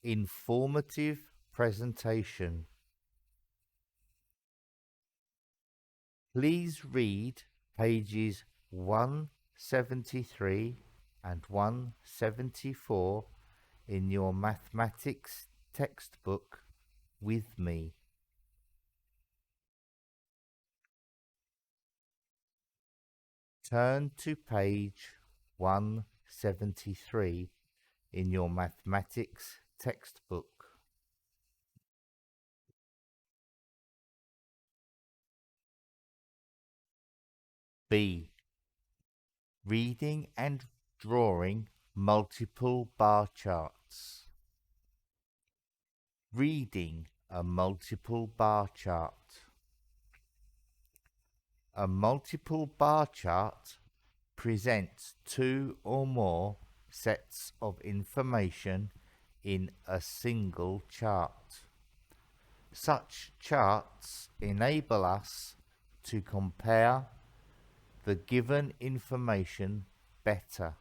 informative presentation. Please read pages 173 and 174 in your mathematics textbook with me. Turn to page 173 in your mathematics textbook. B. Reading and drawing multiple bar charts. Reading a multiple bar chart. A multiple bar chart presents two or more sets of information in a single chart. Such charts enable us to compare the given information better.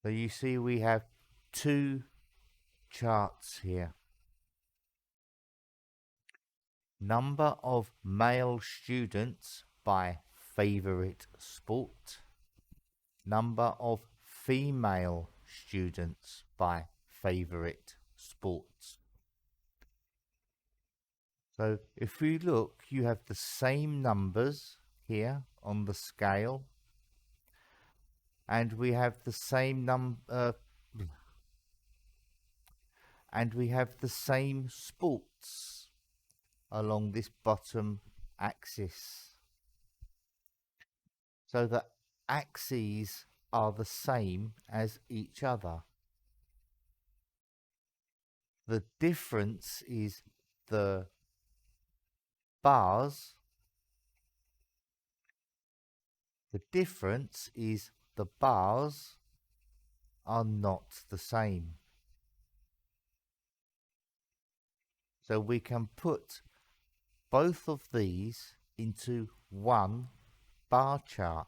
So you see we have two charts here. Number of male students by favorite sport. Number of female students by favorite sports. So if we look, you have the same numbers here on the scale, and we have the same and we have the same sports along this bottom axis. So the axes are the same as each other. The difference is the bars. The difference is the bars are not the same. So we can put both of these into one bar chart.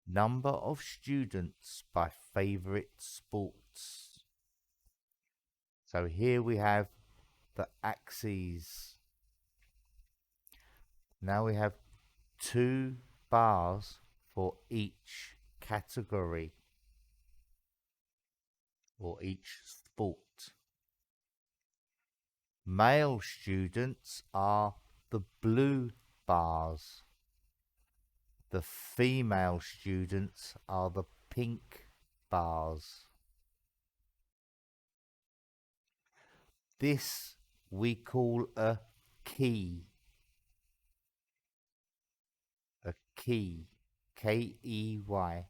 Number of students by favorite sports. So here we have the axes. Now we have two bars for each category or each sport. Male students are the blue bars. The female students are the pink bars. This we call a key. A key, K-E-Y.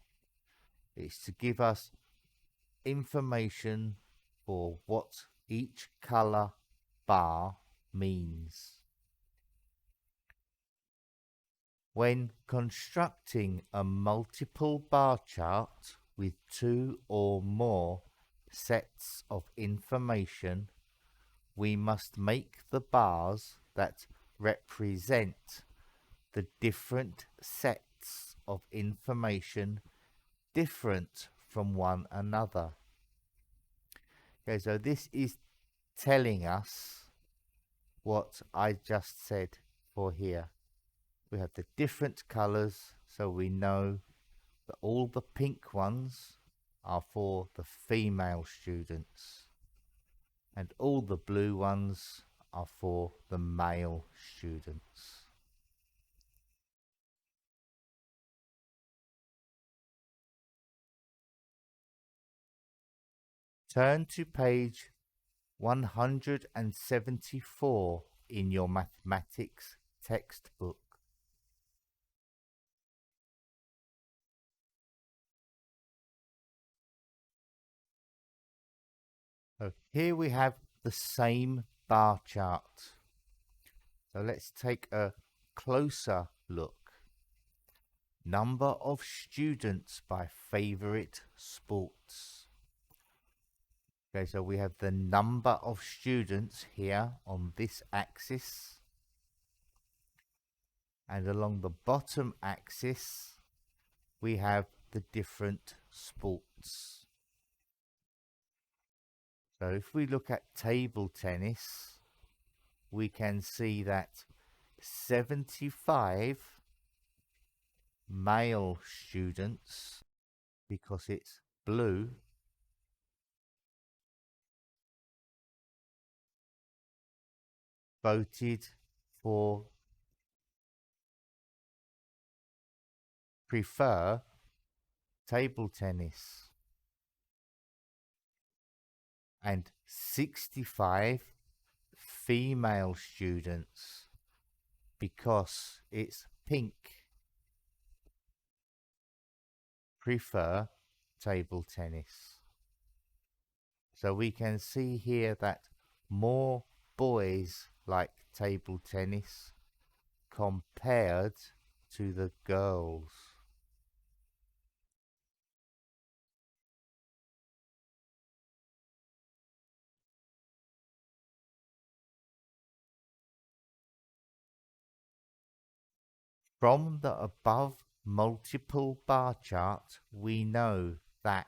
It's to give us information for what each colour bar means. When constructing a multiple bar chart with two or more sets of information, we must make the bars that represent the different sets of information different from one another. Okay, so this is telling us what I just said for here. We have the different colors, so we know that all the pink ones are for the female students and all the blue ones are for the male students. Turn to page 174 in your mathematics textbook. So here we have the same bar chart. So let's take a closer look. Number of students by favorite sports. Okay, so we have the number of students here on this axis, and along the bottom axis we have the different sports. So if we look at table tennis, we can see that 75 male students, because it's blue, voted for prefer table tennis, and 65 female students, because it's pink, prefer table tennis. So we can see here that more boys like table tennis compared to the girls. From the above multiple bar chart, we know that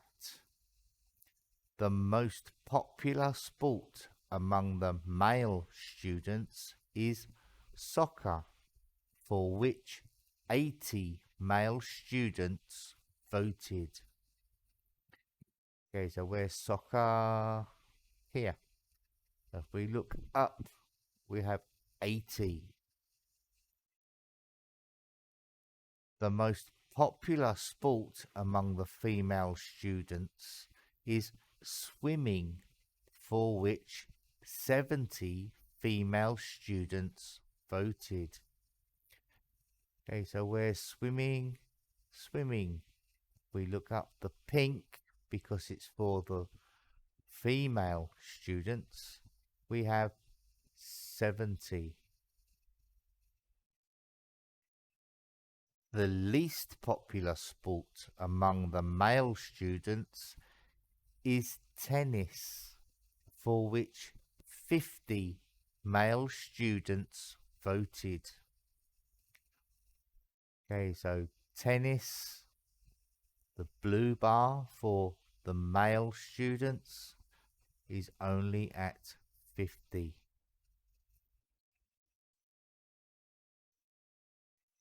the most popular sport among the male students is soccer, for which 80 male students voted. Okay, so where's soccer? Here. If we look up, we have 80. The most popular sport among the female students is swimming, for which 70 female students voted. Okay, so where's swimming? Swimming. We look up the pink because it's for the female students. We have 70. The least popular sport among the male students is tennis, for which 50 male students voted. Okay, so tennis, the blue bar for the male students is only at 50.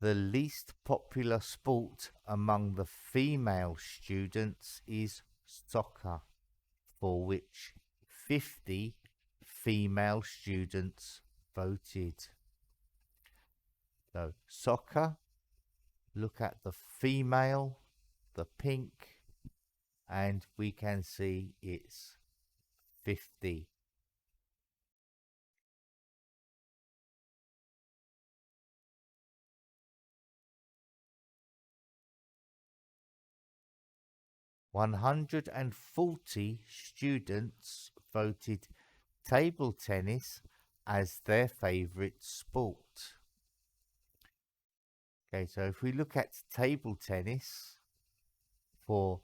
The least popular sport among the female students is soccer, for which 50 female students voted. So soccer, look at the female, the pink, and we can see it's 50. "140 students voted table tennis as their favorite sport." Okay, so if we look at table tennis for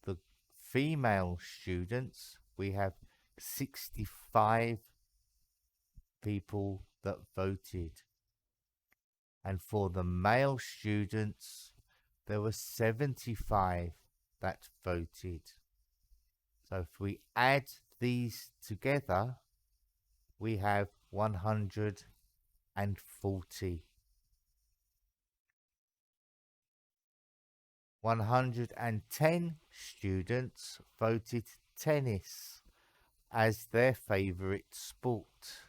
the female students, we have 65 people that voted. And for the male students, there were 75 that voted. So if we add these together, we have 140. 110 students voted tennis as their favorite sport.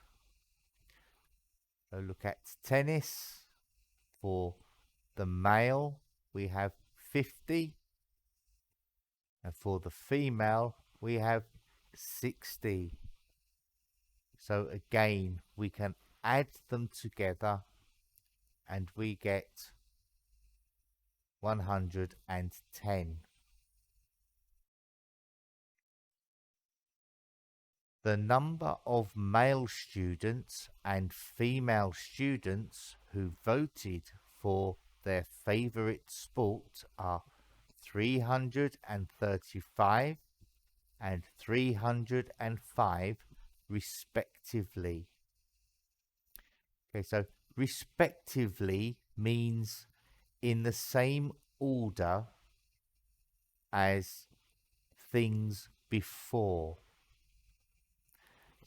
So look at tennis. For the male, we have 50. And for the female, we have 60. So again, we can add them together and we get 110. The number of male students and female students who voted for their favorite sport are 335 and 305 respectively. Okay, so respectively means in the same order as things before.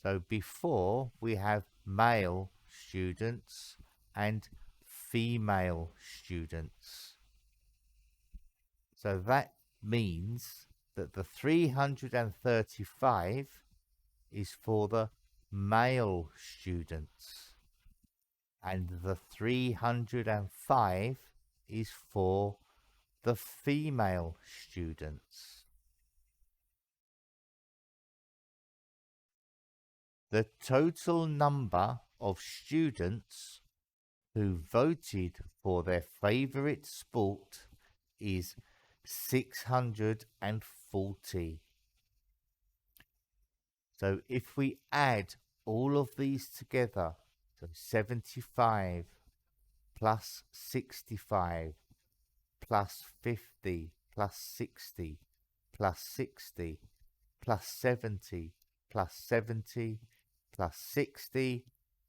So before we have male students and female students. So that means that the 335 is for the male students and the 305 is for the female students. The total number of students who voted for their favourite sport is 640. So if we add all of these together, so 75 plus 65 plus 50 plus 60 plus 60 plus 70 plus 70 plus 60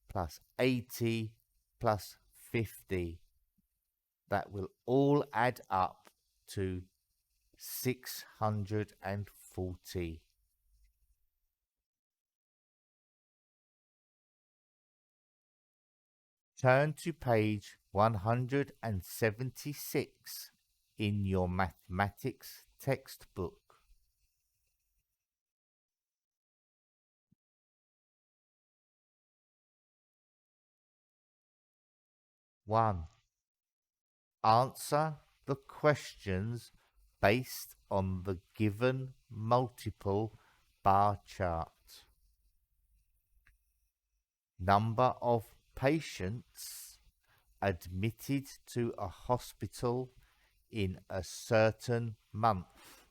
plus 80 plus 50, that will all add up to 640. Turn to page 176 in your mathematics textbook. 1. Answer the questions based on the given multiple bar chart. Number of patients admitted to a hospital in a certain month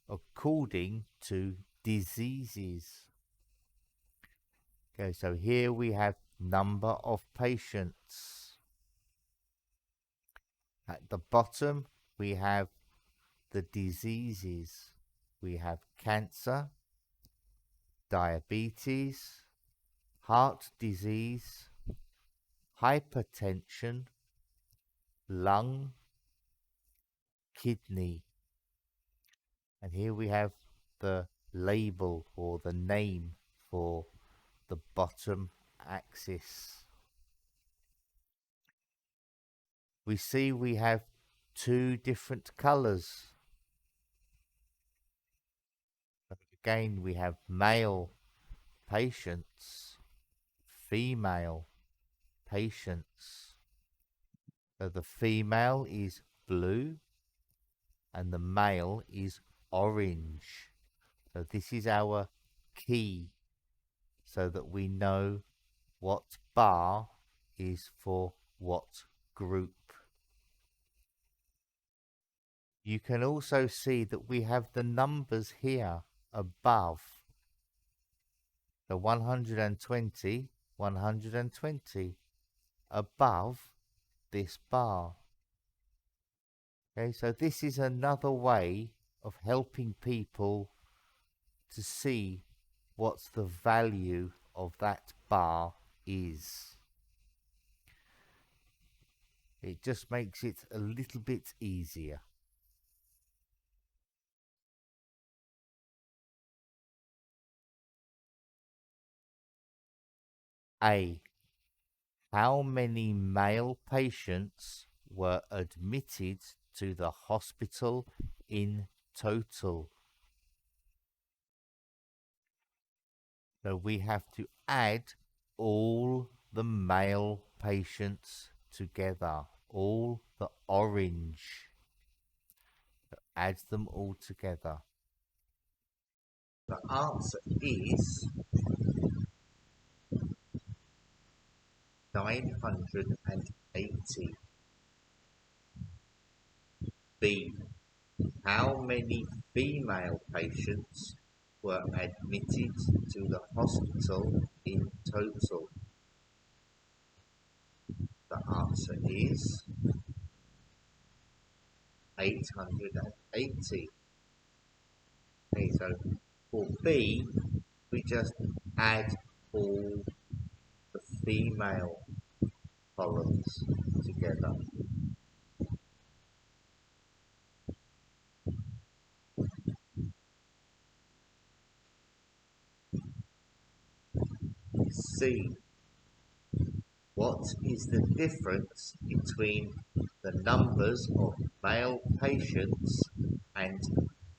according to diseases. Okay, so here we have number of patients. At the bottom we have the diseases. We have cancer, diabetes, heart disease, hypertension, lung, kidney. And here we have the label or the name for the bottom axis. We see we have two different colors. Again, we have male patients, female patients. So the female is blue and the male is orange. So this is our key so that we know what bar is for what group. You can also see that we have the numbers here above. The 120, 120 above this bar. Okay, so this is another way of helping people to see what's the value of that bar is. It just makes it a little bit easier. A. How many male patients were admitted to the hospital in total? So we have to add all the male patients together, all the orange. Add them all together. The answer is 980. B. How many female patients were admitted to the hospital in total? The answer is 880. Okay, so For B, we just add all the female columns together. C. What is the difference between the numbers of male patients and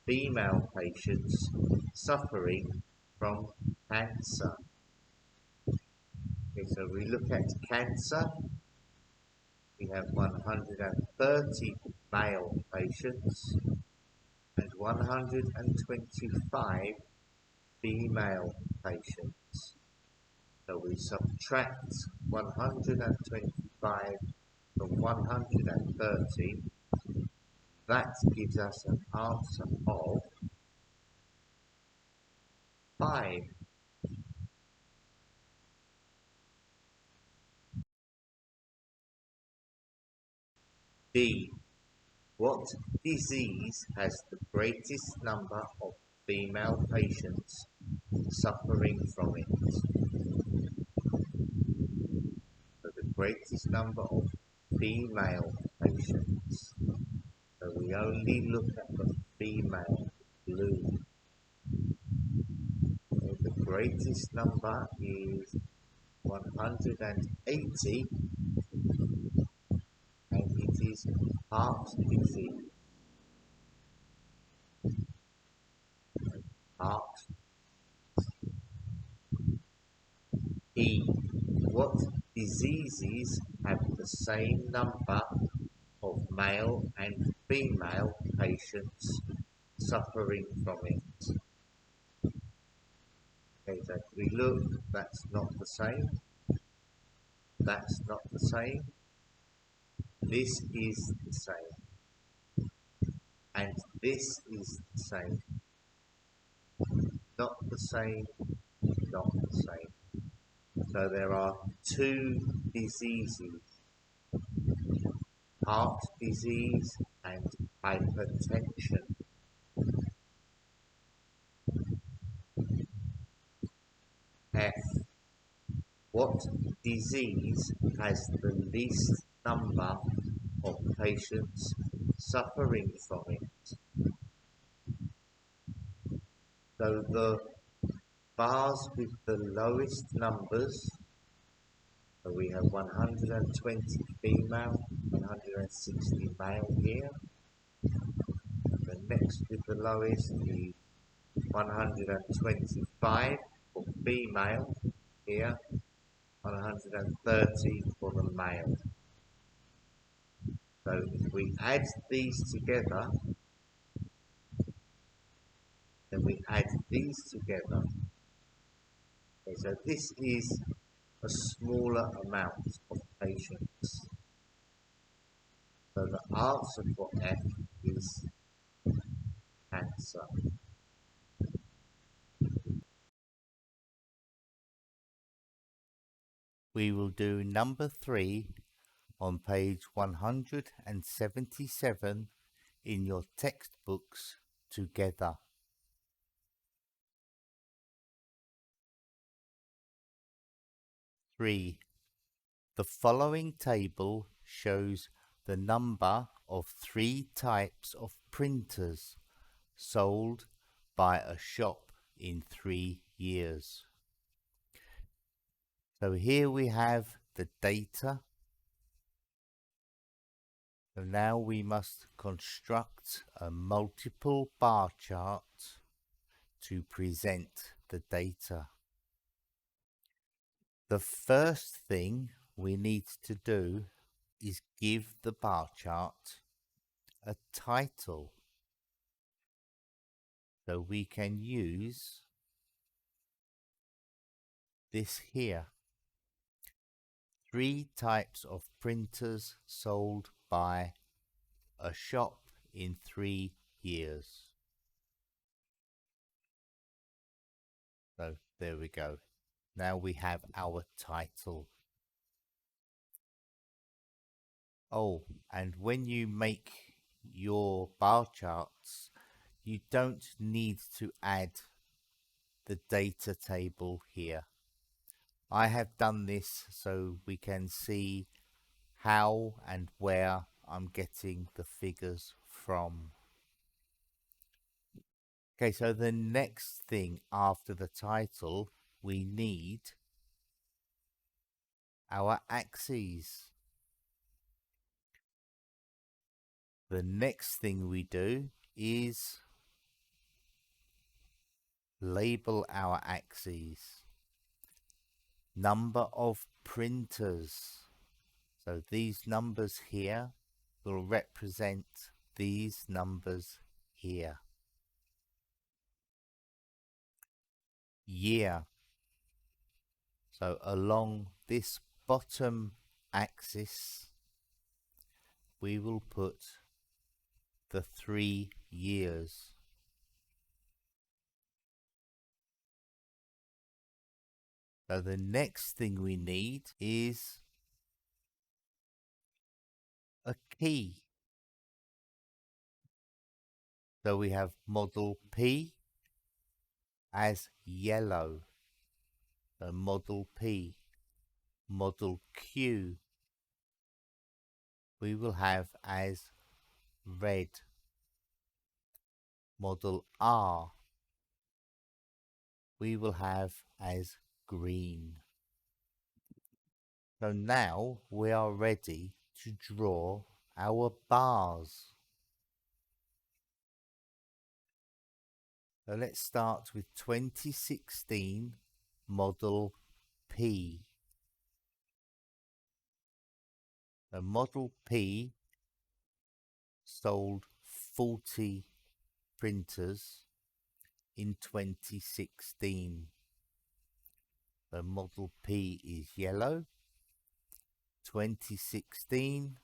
female patients suffering from cancer? Okay, so we look at cancer. We have 130 male patients and 125 female patients. So we subtract 125 from 130. That gives us an answer of 5. D. What disease has the greatest number of female patients suffering from it? So the greatest number of female patients. So we only look at the female blue. So the greatest number is 180, and it is heart disease. Heart. E. What diseases have the same number of male and female patients suffering from it? Okay, so if we look, that's not the same. That's not the same. This is the same. And this is the same. Not the same, not the same. So there are two diseases, heart disease and hypertension. F. What disease has the least number of patients suffering from it? So the bars with the lowest numbers, so we have 120 female, 160 male here. The next with the lowest is 125 for female here, 130 for the male. So if we add these together, then we add these together. Okay, so this is a smaller amount of patients. So the answer for F is cancer. We will do number 3 on page 177 in your textbooks together. 3. The following table shows the number of 3 types of printers sold by a shop in 3 years. So here we have the data. So now we must construct a multiple bar chart to present the data. The first thing we need to do is give the bar chart a title. So we can use this here. 3 types of printers sold by a shop in 3 years. So there we go. Now we have our title. Oh, and when you make your bar charts, you don't need to add the data table here. I have done this so we can see how and where I'm getting the figures from. Okay, so the next thing after the title, we need our axes. The next thing we do is label our axes. Number of printers. So these numbers here will represent these numbers here. Year. So along this bottom axis, we will put the 3 years. So the next thing we need is a key. So we have model P as yellow, so model P. Model Q we will have as red. Model R we will have as green. So now we are ready to draw our bars. So let's start with 2016 Model P. The Model P sold 40 printers in 2016. The Model P is yellow. 2016,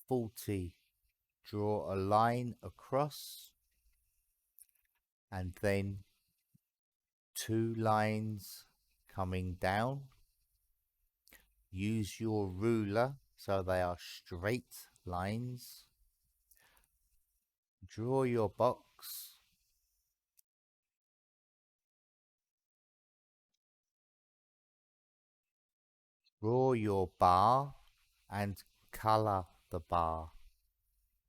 40. Draw a line across and then 2 lines coming down. Use your ruler so they are straight lines. Draw your box. Draw your bar and colour the bar.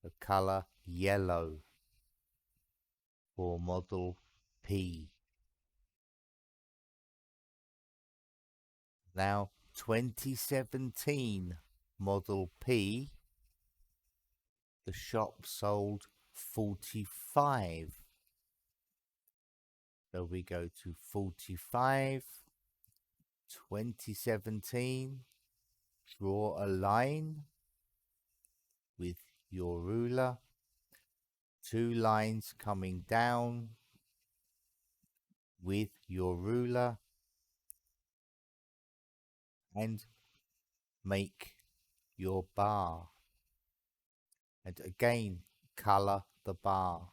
The colour yellow for Model P. Now 2017 Model P, the shop sold 45. So we go to 45, 2017, draw a line with your ruler, 2 lines coming down with your ruler, and make your bar. And again, color the bar.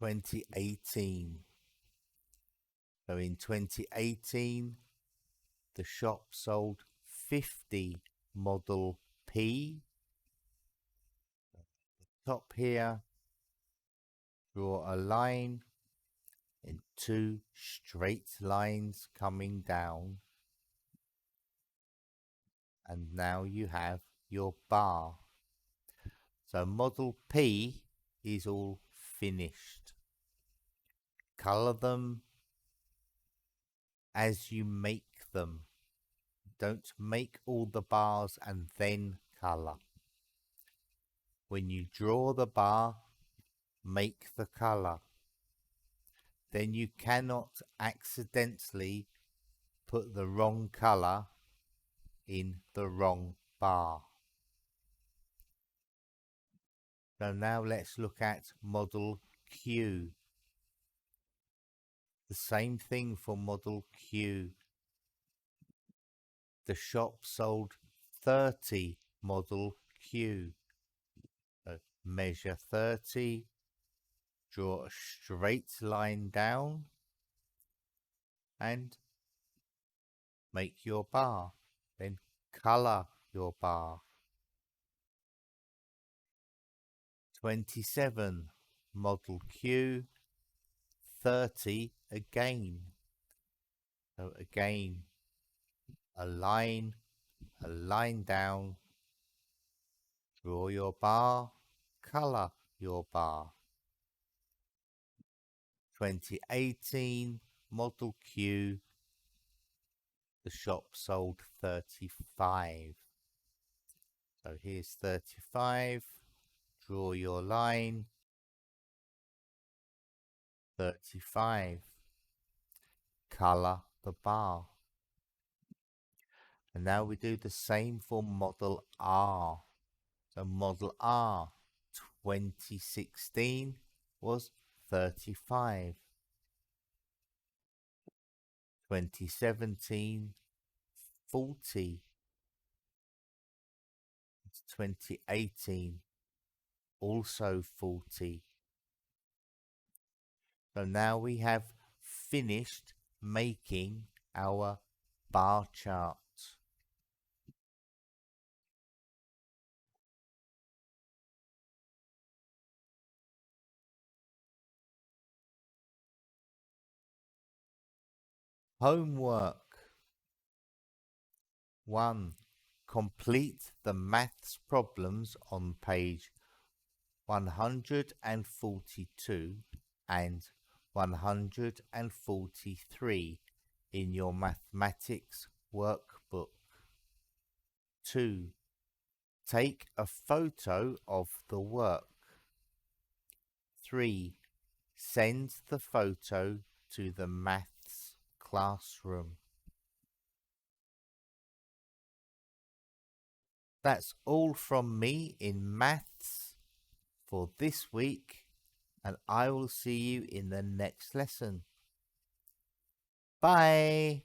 2018. So in 2018, the shop sold 50 Model P. Top here, draw a line and 2 straight lines coming down. And now you have your bar. So Model P is all finished. Color them as you make them. Don't make all the bars and then color. When you draw the bar, make the color. Then you cannot accidentally put the wrong color in the wrong bar. So now let's look at Model Q. The same thing for Model Q. The shop sold 30 Model Q. So measure 30, draw a straight line down and make your bar. Then color your bar. 27, model Q, 30 again. So again, a line down, draw your bar, colour your bar. 2018, model Q, the shop sold 35. So here's 35, draw your line, 35, colour the bar. And now we do the same for model R. So model R 2016 was 35. 2017, 40. 2018, also 40. So now we have finished making our bar chart. Homework. 1. Complete the maths problems on page 142 and 143 in your mathematics workbook. 2. Take a photo of the work. 3. Send the photo to the maths classroom. That's all from me in maths for this week, and I will see you in the next lesson. Bye!